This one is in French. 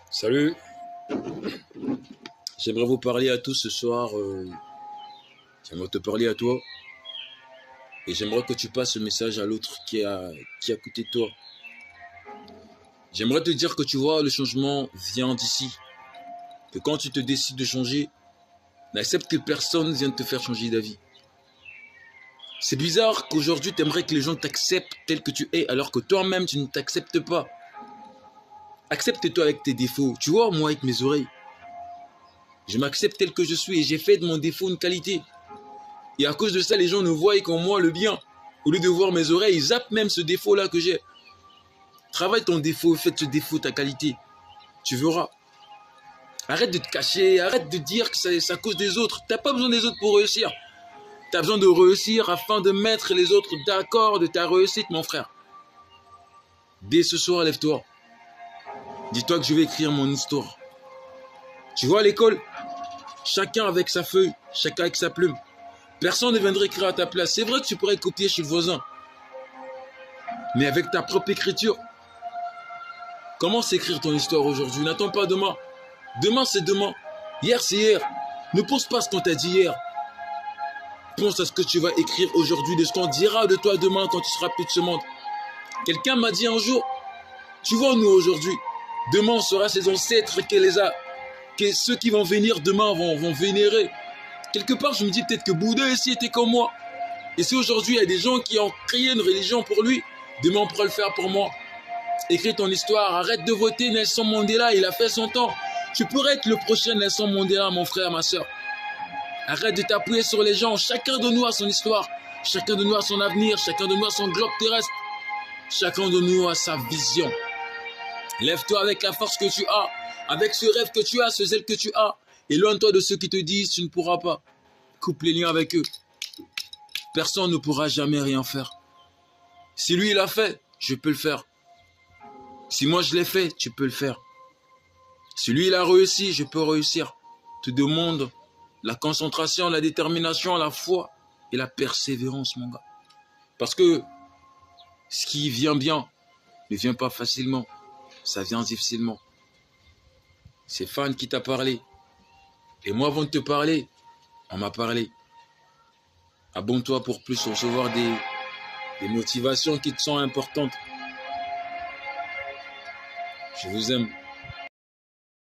Salut, j'aimerais vous parler à tous ce soir. J'aimerais te parler à toi et j'aimerais que tu passes ce message à l'autre qui est à côté de toi. J'aimerais te dire que tu vois, le changement vient d'ici. Que quand tu te décides de changer, n'accepte que personne vienne te faire changer d'avis. C'est bizarre qu'aujourd'hui tu aimerais que les gens t'acceptent tel que tu es alors que toi-même tu ne t'acceptes pas. Accepte-toi avec tes défauts. Tu vois, moi avec mes oreilles, je m'accepte tel que je suis et j'ai fait de mon défaut une qualité. Et à cause de ça, les gens ne voient qu'en moi le bien. Au lieu de voir mes oreilles, ils zappent même ce défaut-là que j'ai. Travaille ton défaut, fais de ce défaut ta qualité. Tu verras. Arrête de te cacher, arrête de dire que c'est à cause des autres. Tu n'as pas besoin des autres pour réussir. Tu as besoin de réussir afin de mettre les autres d'accord de ta réussite, mon frère. Dès ce soir, lève-toi. Dis-toi que je vais écrire mon histoire. Tu vois à l'école, chacun avec sa feuille, chacun avec sa plume. Personne ne viendrait écrire à ta place. C'est vrai que tu pourrais copier chez le voisin. Mais avec ta propre écriture. Commence à écrire ton histoire aujourd'hui. N'attends pas demain. Demain, c'est demain. Hier, c'est hier. Ne pense pas ce qu'on t'a dit hier. Pense à ce que tu vas écrire aujourd'hui, de ce qu'on dira de toi demain quand tu seras plus de ce monde. Quelqu'un m'a dit un jour, tu vois, nous aujourd'hui, demain on sera ses ancêtres que ceux qui vont venir demain vont vénérer. Quelque part, je me dis peut-être que Bouddha ici était comme moi. Et si aujourd'hui, il y a des gens qui ont créé une religion pour lui, demain, on pourra le faire pour moi. Écris ton histoire. Arrête de voter Nelson Mandela. Il a fait son temps. Tu pourrais être le prochain Nelson Mandela, mon frère, ma soeur. Arrête de t'appuyer sur les gens. Chacun de nous a son histoire. Chacun de nous a son avenir. Chacun de nous a son globe terrestre. Chacun de nous a sa vision. Lève-toi avec la force que tu as. Avec ce rêve que tu as, ce zèle que tu as. Éloigne-toi de ceux qui te disent tu ne pourras pas. Coupe les liens avec eux. Personne ne pourra jamais rien faire. Si lui il a fait, je peux le faire. Si moi je l'ai fait, tu peux le faire. Si lui il a réussi, je peux réussir. Te demande la concentration, la détermination, la foi et la persévérance, mon gars. Parce que ce qui vient bien ne vient pas facilement. Ça vient difficilement. C'est Fan qui t'a parlé. Et moi, avant de te parler, on m'a parlé. Abonne-toi pour plus recevoir des motivations qui te sont importantes. Je vous aime.